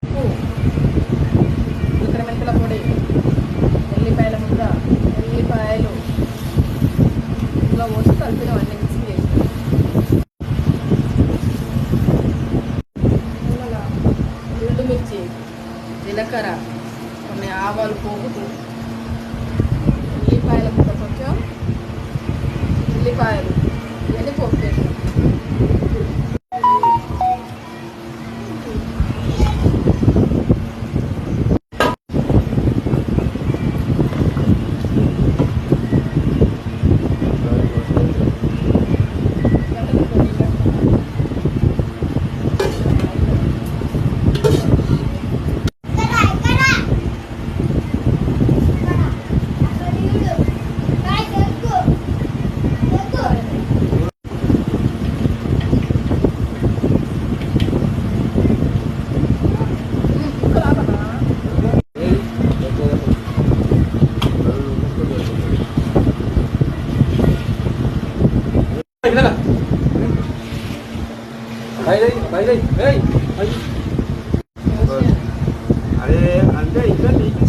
ఉప్పు, ఇక్కడ మెంతుల పొడి, ఎల్లిపాయల ముద్ద, ఎల్లిపాయలు ఇందులో పోసి కలిపిన అన్ని మిక్సింగ్ చేసి ఎండుమిర్చి, జీలకర్ర, కొన్ని ఆవాలు పోగుతూ, ఉల్లిపాయల ముద్ద కొంచెం, ఉల్లిపాయలు ఇవన్నీ పోపు చేసాం. అరే అంటే ఇంకా నీకు